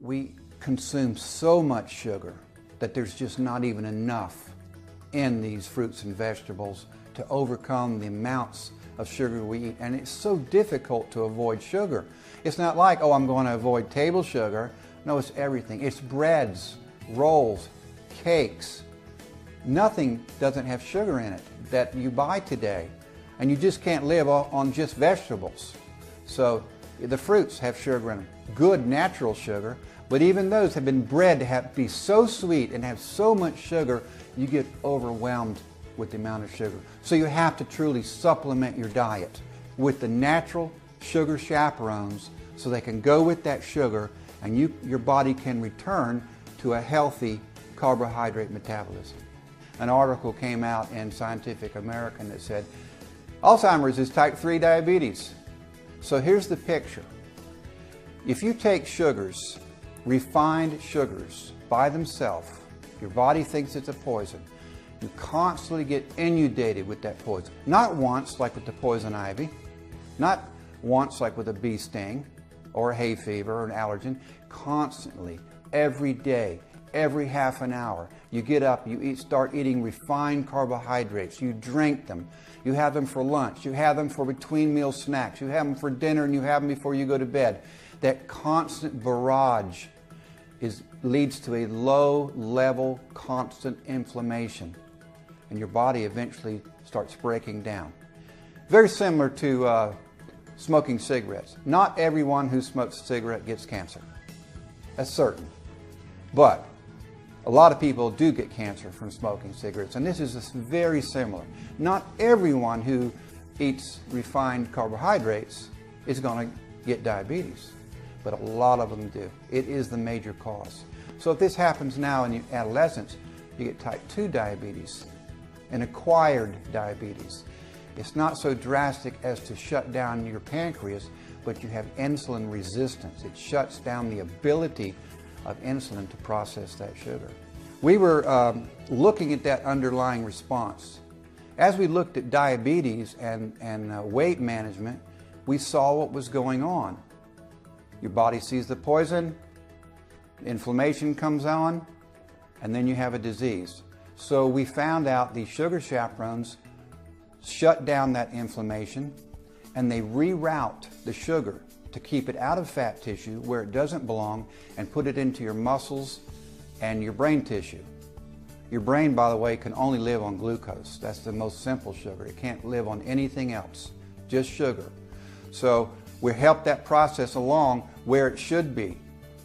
We consume so much sugar that there's just not even enough in these fruits and vegetables to overcome the amounts of sugar we eat. And it's so difficult to avoid sugar. It's not like, oh, I'm going to avoid table sugar. No, it's everything. It's breads, rolls, cakes. Nothing doesn't have sugar in it that you buy today. And you just can't live on just vegetables. So the fruits have sugar in them. Good natural sugar, but even those have been bred to be so sweet and have so much sugar, you get overwhelmed with the amount of sugar. So you have to truly supplement your diet with the natural sugar chaperones so they can go with that sugar and your body can return to a healthy carbohydrate metabolism. An article came out in Scientific American that said, Alzheimer's is type 3 diabetes. So here's the picture. If you take sugars, refined sugars, by themselves, your body thinks it's a poison. You constantly get inundated with that poison. Not once, like with the poison ivy. Not once, like with a bee sting, or a hay fever, or an allergen. Constantly, every day, every half an hour. You get up, you start eating refined carbohydrates. You drink them. You have them for lunch. You have them for between meal snacks. You have them for dinner, and you have them before you go to bed. That constant barrage leads to a low-level, constant inflammation. And your body eventually starts breaking down. Very similar to smoking cigarettes. Not everyone who smokes a cigarette gets cancer. That's certain. But a lot of people do get cancer from smoking cigarettes, and this is just very similar. Not everyone who eats refined carbohydrates is going to get diabetes, but a lot of them do. It is the major cause. So if this happens now in your adolescence, you get type 2 diabetes and acquired diabetes. It's not so drastic as to shut down your pancreas, but you have insulin resistance. It shuts down the ability of insulin to process that sugar. We were looking at that underlying response. As we looked at diabetes and weight management, we saw what was going on. Your body sees the poison, inflammation comes on, and then you have a disease. So we found out these sugar chaperones shut down that inflammation, and they reroute the sugar to keep it out of fat tissue where it doesn't belong and put it into your muscles and your brain tissue. Your brain, by the way, can only live on glucose. That's the most simple sugar. It can't live on anything else, just sugar. So we help that process along where it should be.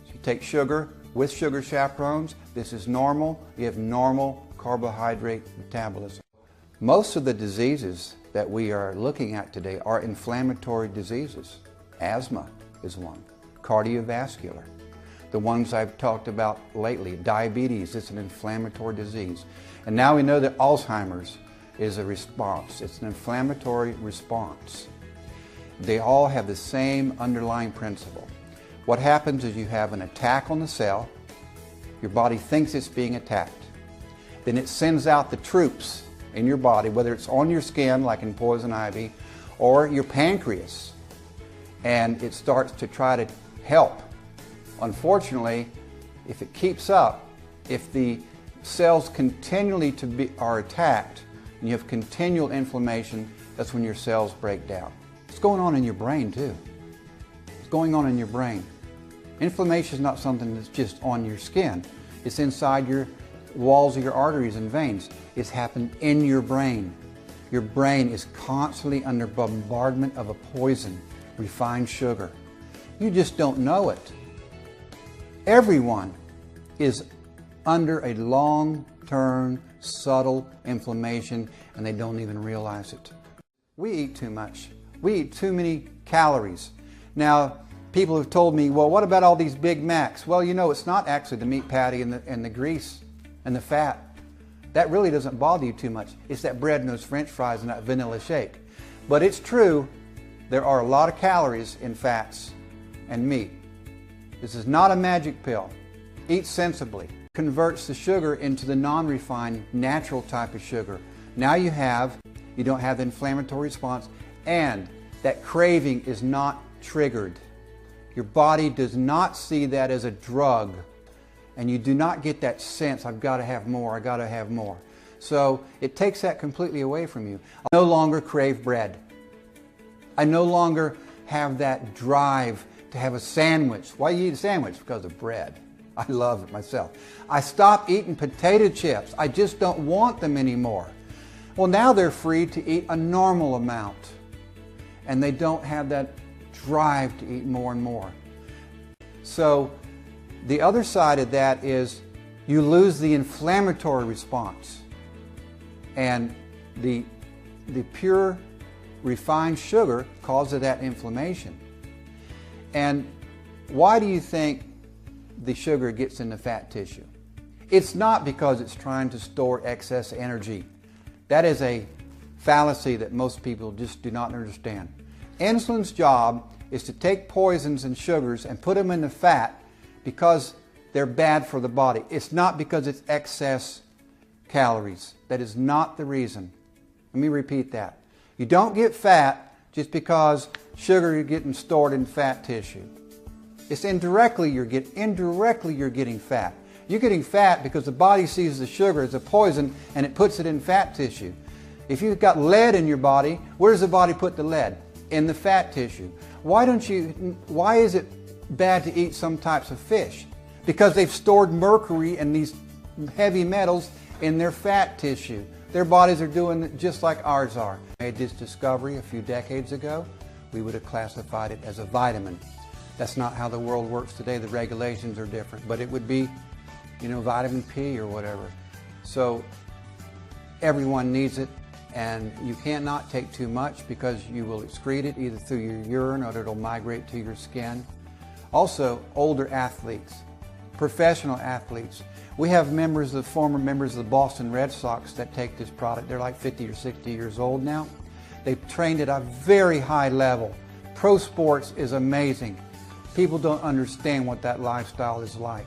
So you take sugar with sugar chaperones. This is normal. You have normal carbohydrate metabolism. Most of the diseases that we are looking at today are inflammatory diseases. Asthma is one. Cardiovascular. The ones I've talked about lately, diabetes, it's an inflammatory disease. And now we know that Alzheimer's is a response. It's an inflammatory response. They all have the same underlying principle. What happens is you have an attack on the cell. Your body thinks it's being attacked. Then it sends out the troops in your body, whether it's on your skin, like in poison ivy, or your pancreas, and it starts to try to help. Unfortunately, if it keeps up, if the cells continually are attacked, and you have continual inflammation, that's when your cells break down. It's going on in your brain too. It's going on in your brain. Inflammation is not something that's just on your skin. It's inside your walls of your arteries and veins. It's happened in your brain. Your brain is constantly under bombardment of a poison, refined sugar. You just don't know it. Everyone is under a long-term, subtle inflammation, and they don't even realize it. We eat too much. We eat too many calories. Now, people have told me, well, what about all these Big Macs? Well, you know, it's not actually the meat patty and the grease and the fat. That really doesn't bother you too much. It's that bread and those French fries and that vanilla shake. But it's true, there are a lot of calories in fats and meat. This is not a magic pill. Eat sensibly. Converts the sugar into the non-refined, natural type of sugar. Now you don't have the inflammatory response, and that craving is not triggered. Your body does not see that as a drug, and you do not get that sense, I've got to have more, I've got to have more. So it takes that completely away from you. I no longer crave bread. I no longer have that drive to have a sandwich. Why do you eat a sandwich? Because of bread. I love it myself. I stopped eating potato chips. I just don't want them anymore. Well, now they're free to eat a normal amount, and they don't have that drive to eat more and more. So the other side of that is you lose the inflammatory response, and the pure refined sugar causes that inflammation. And why do you think the sugar gets in the fat tissue? It's not because it's trying to store excess energy. That is a fallacy that most people just do not understand. Insulin's job is to take poisons and sugars and put them in the fat because they're bad for the body. It's not because it's excess calories. That is not the reason. Let me repeat that. You don't get fat just because sugar is getting stored in fat tissue. It's indirectly you're getting fat. You're getting fat because the body sees the sugar as a poison and it puts it in fat tissue. If you've got lead in your body, where does the body put the lead? In the fat tissue. Why is it bad to eat some types of fish? Because they've stored mercury and these heavy metals in their fat tissue. Their bodies are doing it just like ours are. Made this discovery a few decades ago, we would have classified it as a vitamin. That's not how the world works today. The regulations are different, but it would be, vitamin P or whatever. So everyone needs it, and you cannot take too much because you will excrete it either through your urine or it'll migrate to your skin. Also, older athletes, professional athletes. We have former members of the Boston Red Sox that take this product. They're like 50 or 60 years old now. They've trained at a very high level. Pro sports is amazing. People don't understand what that lifestyle is like.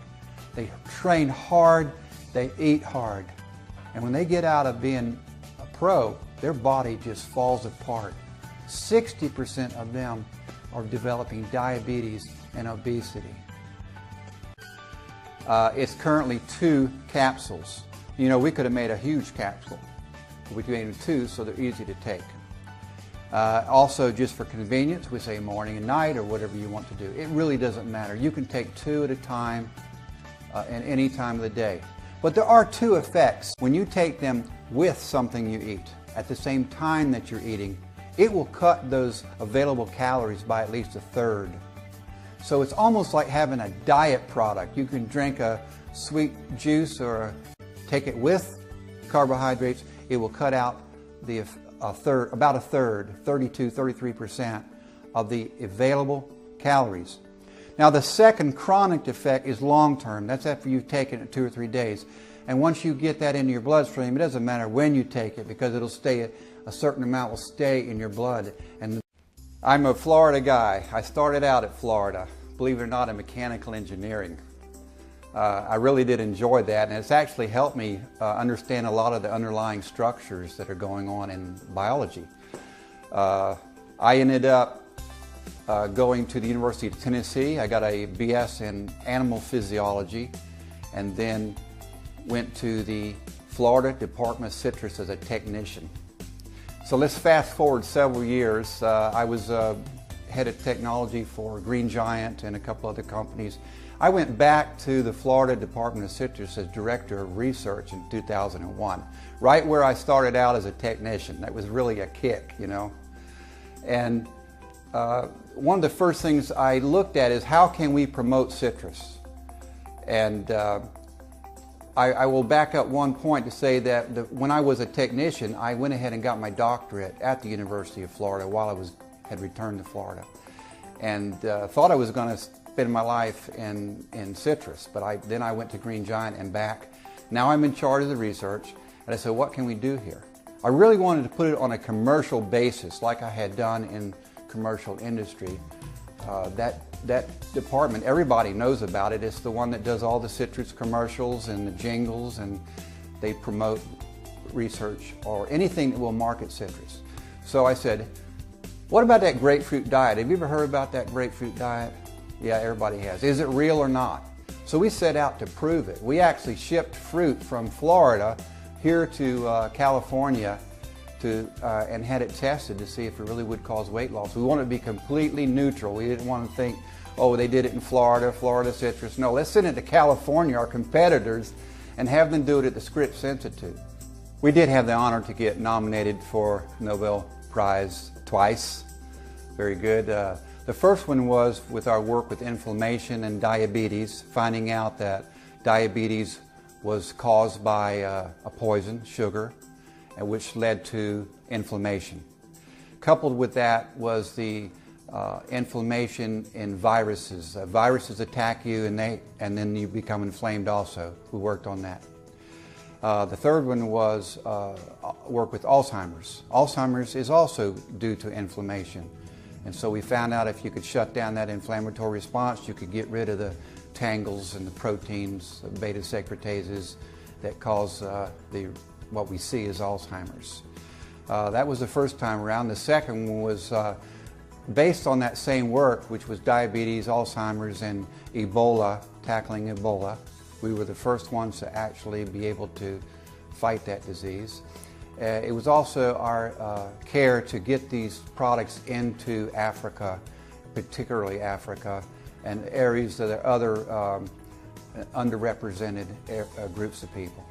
They train hard, they eat hard. And when they get out of being a pro, their body just falls apart. 60% of them are developing diabetes and obesity. It's currently 2 capsules. We could have made a huge capsule. We made them 2 so they're easy to take. Also, just for convenience, we say morning and night or whatever you want to do. It really doesn't matter. You can take 2 at a time at any time of the day. But there are 2 effects. When you take them with something you eat, at the same time that you're eating, it will cut those available calories by at least 1/3. So it's almost like having a diet product. You can drink a sweet juice or take it with carbohydrates. It will cut out about a third, 32-33% of the available calories. Now the second chronic effect is long-term. That's after you've taken it 2 or 3 days. And once you get that into your bloodstream, it doesn't matter when you take it because it'll stay, a certain amount will stay in your blood. And I'm a Florida guy. I started out at Florida, believe it or not, in mechanical engineering. I really did enjoy that, and it's actually helped me understand a lot of the underlying structures that are going on in biology. I ended up going to the University of Tennessee. I got a BS in animal physiology, and then went to the Florida Department of Citrus as a technician. So let's fast forward several years. I was head of technology for Green Giant and a couple other companies. I went back to the Florida Department of Citrus as Director of Research in 2001, right where I started out as a technician. That was really a kick, And one of the first things I looked at is how can we promote citrus? And I will back up one point to say that when I was a technician, I went ahead and got my doctorate at the University of Florida while I had returned to Florida, and thought I was going to spend my life in citrus, but then I went to Green Giant and back. Now I'm in charge of the research, and I said, what can we do here? I really wanted to put it on a commercial basis, like I had done in commercial industry. That department, everybody knows about it. It's the one that does all the citrus commercials and the jingles, and they promote research or anything that will market citrus. So I said, what about that grapefruit diet? Have you ever heard about that grapefruit diet? Yeah, everybody has. Is it real or not? So we set out to prove it. We actually shipped fruit from Florida here to California and had it tested to see if it really would cause weight loss. We wanted to be completely neutral. We didn't want to think, oh, they did it in Florida citrus. No, let's send it to California, our competitors, and have them do it at the Scripps Institute. We did have the honor to get nominated for Nobel Prize twice. Very good. The first one was with our work with inflammation and diabetes, finding out that diabetes was caused by a poison, sugar, which led to inflammation. Coupled with that was the inflammation in viruses. Viruses attack you and then you become inflamed also. We worked on that. The third one was work with Alzheimer's. Alzheimer's is also due to inflammation. And so we found out if you could shut down that inflammatory response, you could get rid of the tangles and the proteins, the beta secretases that cause what we see as Alzheimer's. That was the first time around. The second one was based on that same work, which was diabetes, Alzheimer's, and Ebola, tackling Ebola. We were the first ones to actually be able to fight that disease. It was also our care to get these products into Africa, particularly Africa, and areas that are other underrepresented groups of people.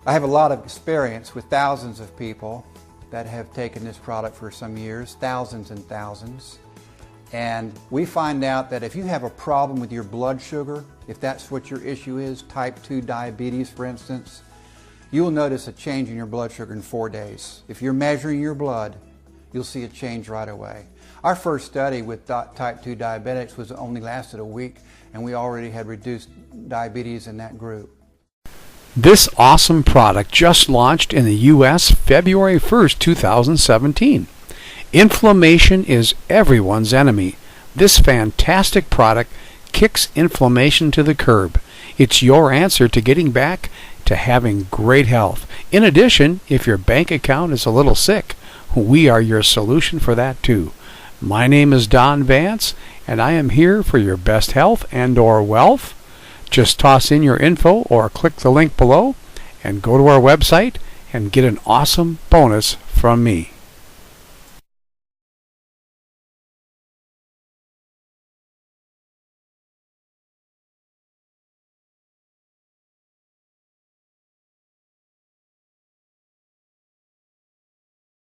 I have a lot of experience with thousands of people that have taken this product for some years, thousands and thousands. And we find out that if you have a problem with your blood sugar, if that's what your issue is, type 2 diabetes for instance, you will notice a change in your blood sugar in 4 days. If you're measuring your blood, you'll see a change right away. Our first study with type 2 diabetics was only lasted a week, and we already had reduced diabetes in that group. This awesome product just launched in the U.S. February 1st, 2017. Inflammation is everyone's enemy. This fantastic product kicks inflammation to the curb. It's your answer to getting back to having great health. In addition, if your bank account is a little sick, we are your solution for that too. My name is Don Vance, and I am here for your best health and/or wealth. Just toss in your info or click the link below and go to our website and get an awesome bonus from me.